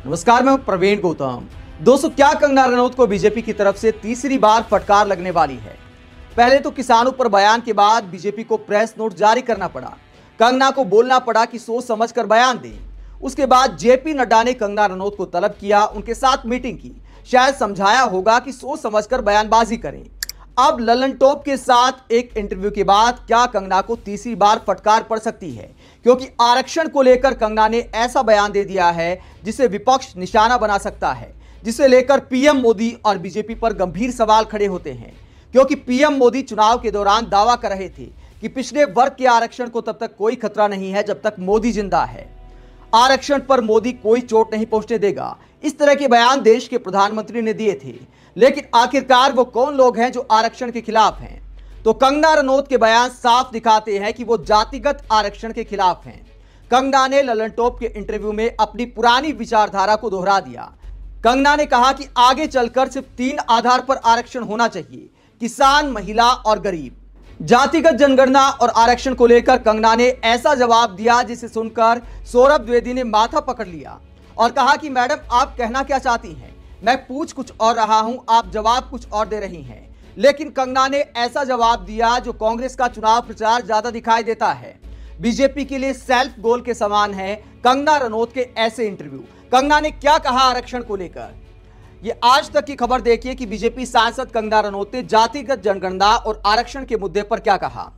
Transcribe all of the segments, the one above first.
नमस्कार, मैं हूं प्रवीण गौतम। दोस्तों, क्या कंगना रनौत को बीजेपी की तरफ से तीसरी बार फटकार लगने वाली है? पहले तो किसानों पर बयान के बाद बीजेपी को प्रेस नोट जारी करना पड़ा। कंगना को बोलना पड़ा कि सोच समझकर बयान दें। उसके बाद जेपी नड्डा ने कंगना रनौत को तलब किया, उनके साथ मीटिंग की, शायद समझाया होगा कि सोच समझकर बयानबाजी करें। अब ललन टॉप के साथ एक इंटरव्यू के बाद क्या कंगना को तीसरी बार फटकार पड़ सकती है? क्योंकि आरक्षण को लेकर कंगना ने ऐसा बयान दे दिया है जिसे विपक्ष निशाना बना सकता है, जिसे लेकर पीएम मोदी और बीजेपी पर गंभीर सवाल खड़े होते हैं। क्योंकि पीएम मोदी चुनाव के दौरान दावा कर रहे थे कि पिछड़े वर्ग के आरक्षण को तब तक कोई खतरा नहीं है जब तक मोदी जिंदा है। आरक्षण पर मोदी कोई चोट नहीं पहुंचने देगा, इस तरह के बयान देश के प्रधानमंत्री ने दिए थे। लेकिन आखिरकार वो कौन लोग हैं जो आरक्षण के खिलाफ हैं? तो कंगना रनौत के बयान साफ दिखाते हैं कि वो जातिगत आरक्षण के खिलाफ हैं। कंगना ने ललन टॉप के इंटरव्यू में अपनी पुरानी विचारधारा को दोहरा दिया। कंगना ने कहा कि आगे चलकर सिर्फ 3 आधार पर आरक्षण होना चाहिए: किसान, महिला और गरीब। जातिगत जनगणना और आरक्षण को लेकर कंगना ने ऐसा जवाब दिया जिसे सुनकर सौरभ द्विवेदी ने माथा पकड़ लिया और कहा कि मैडम, आप कहना क्या चाहती हैं? मैं पूछ कुछ और रहा हूं, आप जवाब कुछ और दे रही हैं। लेकिन कंगना ने ऐसा जवाब दिया जो कांग्रेस का चुनाव प्रचार ज्यादा दिखाई देता है। बीजेपी के लिए सेल्फ गोल के समान है कंगना रनौत के ऐसे इंटरव्यू। कंगना ने क्या कहा आरक्षण को लेकर? ये आज तक की खबर देखिए कि बीजेपी सांसद कंगना रनौत ने जातिगत जनगणना और आरक्षण के मुद्दे पर क्या कहा।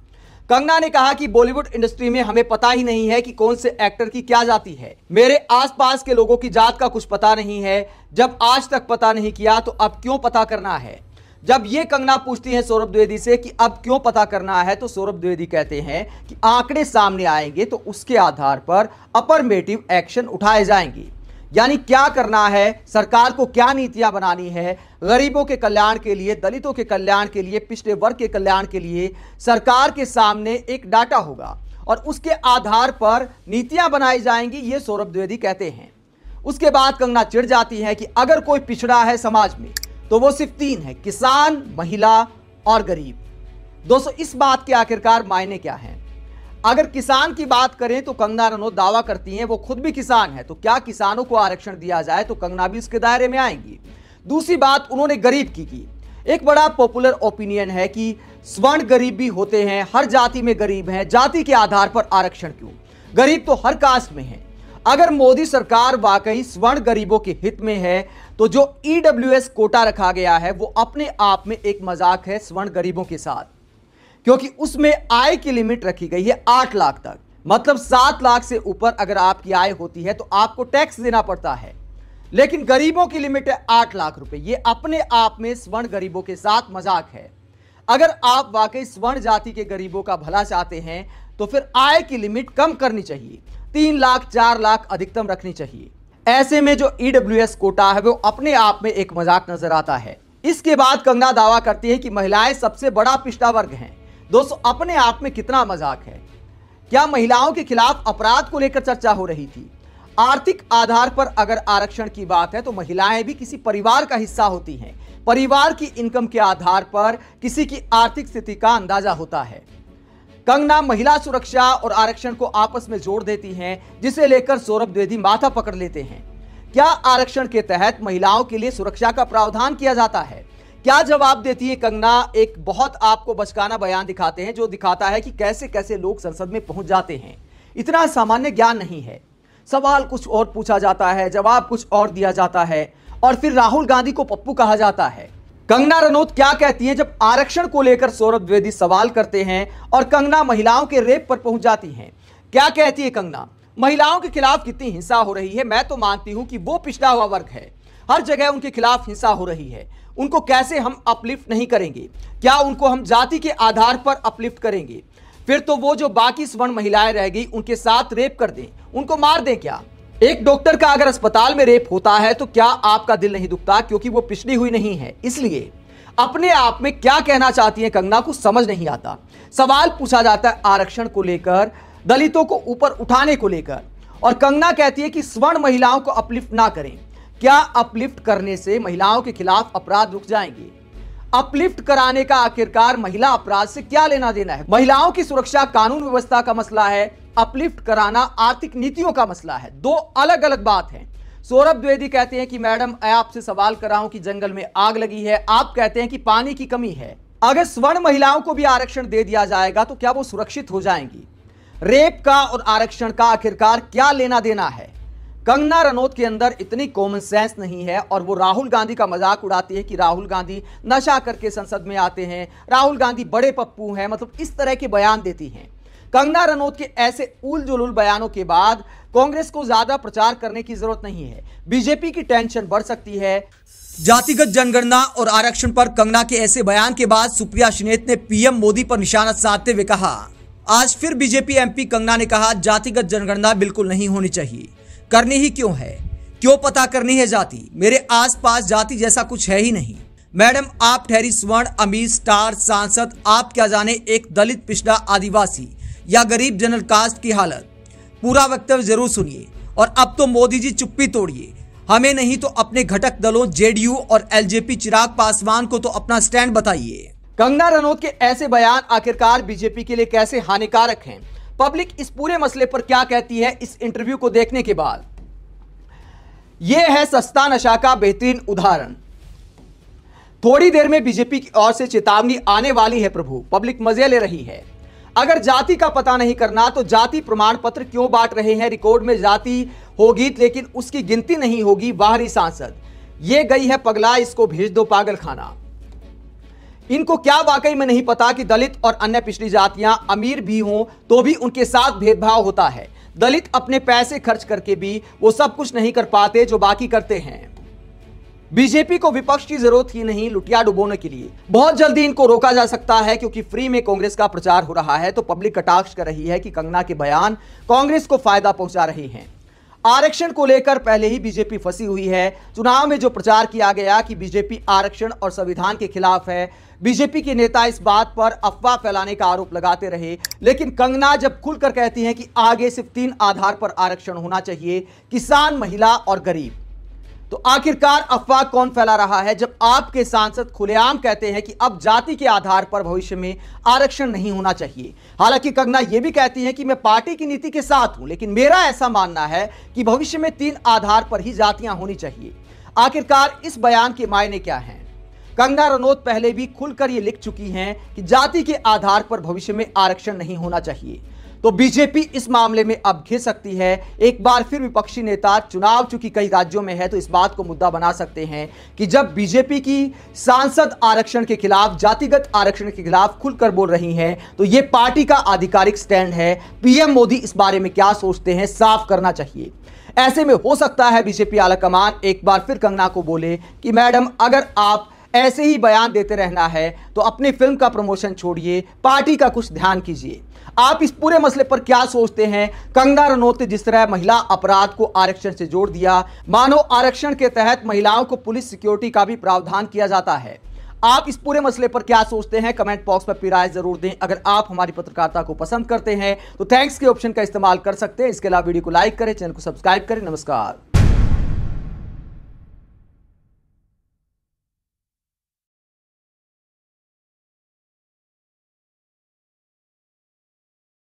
कंगना ने कहा कि बॉलीवुड इंडस्ट्री में हमें पता ही नहीं है कि कौन से एक्टर की क्या जाति है। मेरे आसपास के लोगों की जात का कुछ पता नहीं है। जब आज तक पता नहीं किया तो अब क्यों पता करना है? जब ये कंगना पूछती है सौरभ द्विवेदी से कि अब क्यों पता करना है, तो सौरभ द्विवेदी कहते हैं कि आंकड़े सामने आएंगे तो उसके आधार पर अफर्मेटिव एक्शन उठाए जाएंगे। यानी क्या करना है, सरकार को क्या नीतियां बनानी है गरीबों के कल्याण के लिए, दलितों के कल्याण के लिए, पिछड़े वर्ग के कल्याण के लिए। सरकार के सामने एक डाटा होगा और उसके आधार पर नीतियां बनाई जाएंगी, ये सौरभ द्विवेदी कहते हैं। उसके बाद कंगना चिढ़ जाती है कि अगर कोई पिछड़ा है समाज में तो वो सिर्फ 3 है: किसान, महिला और गरीब। दोस्तों, इस बात के आखिरकार मायने क्या हैं? अगर किसान की बात करें तो कंगना रनौत दावा करती हैं वो खुद भी किसान है, तो क्या किसानों को आरक्षण दिया जाए तो कंगना भी इसके दायरे में आएंगी। दूसरी बात उन्होंने गरीब की। एक बड़ा पॉपुलर ओपिनियन है कि स्वर्ण गरीब भी होते हैं, हर जाति में गरीब हैं, जाति के आधार पर आरक्षण क्यों? गरीब तो हर कास्ट में है। अगर मोदी सरकार वाकई स्वर्ण गरीबों के हित में है तो जो ईडब्ल्यूएस कोटा रखा गया है वो अपने आप में एक मजाक है स्वर्ण गरीबों के साथ, क्योंकि उसमें आय की लिमिट रखी गई है 8 लाख तक। मतलब 7 लाख से ऊपर अगर आपकी आय होती है तो आपको टैक्स देना पड़ता है। लेकिन गरीबों की लिमिट है 8 लाख रुपए। ये अपने आप में स्वर्ण गरीबों के साथ मजाक है। अगर आप वाकई स्वर्ण जाति के गरीबों का भला चाहते हैं तो फिर आय की लिमिट कम करनी चाहिए, 3 लाख 4 लाख अधिकतम रखनी चाहिए। ऐसे में जो ईडब्ल्यूएस कोटा है वो अपने आप में एक मजाक नजर आता है। इसके बाद कंगना दावा करती है कि महिलाएं सबसे बड़ा पिछड़ा वर्ग हैं। दोस्तों, अपने आप में कितना मजाक है। क्या महिलाओं के खिलाफ अपराध को लेकर चर्चा हो रही थी? आर्थिक आधार पर अगर आरक्षण की बात है तो महिलाएं भी किसी परिवार का हिस्सा होती हैं। परिवार की इनकम के आधार पर किसी की आर्थिक स्थिति का अंदाजा होता है। कंगना महिला सुरक्षा और आरक्षण को आपस में जोड़ देती हैं, जिसे लेकर सौरभ द्विवेदी माथा पकड़ लेते हैं। क्या आरक्षण के तहत महिलाओं के लिए सुरक्षा का प्रावधान किया जाता है? क्या जवाब देती है कंगना? एक बहुत आपको बचकाना बयान दिखाते हैं जो दिखाता है कि कैसे कैसे लोग संसद में पहुंच जाते हैं। इतना सामान्य ज्ञान नहीं है। सवाल कुछ और पूछा जाता है, जवाब कुछ और दिया जाता है और फिर राहुल गांधी को पप्पू कहा जाता है। कंगना रनौत क्या कहती है जब आरक्षण को लेकर सौरभ द्विवेदी सवाल करते हैं और कंगना महिलाओं के रेप पर पहुंच जाती हैं? क्या कहती है कंगना? महिलाओं के खिलाफ कितनी हिंसा हो रही है। मैं तो मानती हूं कि वो पिछड़ा हुआ वर्ग है, हर जगह उनके खिलाफ हिंसा हो रही है। उनको कैसे हम अपलिफ्ट नहीं करेंगे? क्या उनको हम जाति के आधार पर अपलिफ्ट करेंगे? फिर तो वो जो बाकी स्वर्ण महिलाएं रह गई उनके साथ रेप कर दें, उनको मार दें क्या? एक डॉक्टर का अगर अस्पताल में रेप होता है तो क्या आपका दिल नहीं दुखता? क्योंकि वो पिछड़ी हुई नहीं है। इसलिए अपने आप में क्या कहना चाहती है कंगना को समझ नहीं आता। सवाल पूछा जाता है आरक्षण को लेकर, दलितों को ऊपर उठाने को लेकर, और कंगना कहती है कि स्वर्ण महिलाओं को अपलिफ्ट ना करें। क्या अपलिफ्ट करने से महिलाओं के खिलाफ अपराध रुक जाएंगे? अपलिफ्ट कराने का आखिरकार महिला अपराध से क्या लेना देना है? महिलाओं की सुरक्षा कानून व्यवस्था का मसला है, अपलिफ्ट कराना आर्थिक नीतियों का मसला है। दो अलग अलग बात है। सौरभ द्विवेदी कहते हैं कि मैडम मैं आपसे सवाल कर रहा हूं कि जंगल में आग लगी है, आप कहते हैं कि पानी की कमी है। अगर स्वर्ण महिलाओं को भी आरक्षण दे दिया जाएगा तो क्या वो सुरक्षित हो जाएंगी? रेप का और आरक्षण का आखिरकार क्या लेना देना है? कंगना रनौत के अंदर इतनी कॉमन सेंस नहीं है और वो राहुल गांधी का मजाक उड़ाती है कि राहुल गांधी नशा करके संसद में आते हैं, राहुल गांधी बड़े पप्पू हैं, मतलब इस तरह के बयान देती हैं। कंगना रनौत के ऐसे उल जुलूल बयानों के बाद कांग्रेस को ज्यादा प्रचार करने की जरूरत नहीं है। बीजेपी की टेंशन बढ़ सकती है। जातिगत जनगणना और आरक्षण पर कंगना के ऐसे बयान के बाद सुप्रिया श्रीनेत ने पीएम मोदी पर निशाना साधते हुए कहा, आज फिर बीजेपी एमपी कंगना ने कहा जातिगत जनगणना बिल्कुल नहीं होनी चाहिए। करनी ही क्यों है? क्यों पता करनी है जाति? मेरे आसपास जाति जैसा कुछ है ही नहीं। मैडम आप ठहरी स्वर्ण, अमीर, स्टार, सांसद, आप क्या जाने एक दलित, पिछड़ा, आदिवासी या गरीब जनरल कास्ट की हालत। पूरा वक्तव्य जरूर सुनिए और अब तो मोदी जी चुप्पी तोड़िए। हमें नहीं तो अपने घटक दलों जेडीयू और एलजेपी चिराग पासवान को तो अपना स्टैंड बताइए। कंगना रनौत के ऐसे बयान आखिरकार बीजेपी के लिए कैसे हानिकारक हैं? पब्लिक इस पूरे मसले पर क्या कहती है इस इंटरव्यू को देखने के बाद? यह है सस्ता नशा का बेहतरीन उदाहरण। थोड़ी देर में बीजेपी की ओर से चेतावनी आने वाली है प्रभु, पब्लिक मजे ले रही है। अगर जाति का पता नहीं करना तो जाति प्रमाण पत्र क्यों बांट रहे हैं? रिकॉर्ड में जाति होगी लेकिन उसकी गिनती नहीं होगी। बाहरी सांसद, ये गई है पगला, इसको भेज दो पागल खाना। इनको क्या वाकई में नहीं पता कि दलित और अन्य पिछड़ी जातियां अमीर भी हों तो भी उनके साथ भेदभाव होता है। दलित अपने पैसे खर्च करके भी वो सब कुछ नहीं कर पाते जो बाकी करते हैं। बीजेपी को विपक्ष की जरूरत ही नहीं लुटिया डुबोने के लिए। बहुत जल्दी इनको रोका जा सकता है क्योंकि फ्री में कांग्रेस का प्रचार हो रहा है। तो पब्लिक कटाक्ष कर रही है कि कंगना के बयान कांग्रेस को फायदा पहुंचा रहे हैं। आरक्षण को लेकर पहले ही बीजेपी फंसी हुई है। चुनाव में जो प्रचार किया गया कि बीजेपी आरक्षण और संविधान के खिलाफ है, बीजेपी के नेता इस बात पर अफवाह फैलाने का आरोप लगाते रहे। लेकिन कंगना जब खुलकर कहती हैं कि आगे सिर्फ 3 आधार पर आरक्षण होना चाहिए, किसान, महिला और गरीब, तो आखिरकार अफवाह कौन फैला रहा है जब आपके सांसद खुलेआम कहते हैं कि अब जाति के आधार पर भविष्य में आरक्षण नहीं होना चाहिए। हालांकि कंगना यह भी कहती है कि मैं पार्टी की नीति के साथ हूं, लेकिन मेरा ऐसा मानना है कि भविष्य में 3 आधार पर ही जातियां होनी चाहिए। आखिरकार इस बयान के मायने क्या हैं? कंगना रनौत पहले भी खुलकर यह लिख चुकी हैं कि जाति के आधार पर भविष्य में आरक्षण नहीं होना चाहिए। तो बीजेपी इस मामले में अब घिर सकती है। एक बार फिर विपक्षी नेता, चुनाव चूंकि कई राज्यों में है तो इस बात को मुद्दा बना सकते हैं कि जब बीजेपी की सांसद आरक्षण के खिलाफ, जातिगत आरक्षण के खिलाफ खुलकर बोल रही हैं तो यह पार्टी का आधिकारिक स्टैंड है। पीएम मोदी इस बारे में क्या सोचते हैं, साफ करना चाहिए। ऐसे में हो सकता है बीजेपी आलाकमान एक बार फिर कंगना को बोले कि मैडम अगर आप ऐसे ही बयान देते रहना है तो अपनी फिल्म का प्रमोशन छोड़िए, पार्टी का कुछ ध्यान कीजिए। आप इस पूरे मसले पर क्या सोचते हैं? कंगना रनौत ने जिस तरह महिला अपराध को आरक्षण से जोड़ दिया, मानो आरक्षण के तहत महिलाओं को पुलिस सिक्योरिटी का भी प्रावधान किया जाता है। आप इस पूरे मसले पर क्या सोचते हैं? कमेंट बॉक्स में अपनी राय जरूर दें। अगर आप हमारी पत्रकारिता को पसंद करते हैं तो थैंक्स के ऑप्शन का इस्तेमाल कर सकते हैं। इसके अलावा वीडियो को लाइक करें, चैनल को सब्सक्राइब करें। नमस्कार।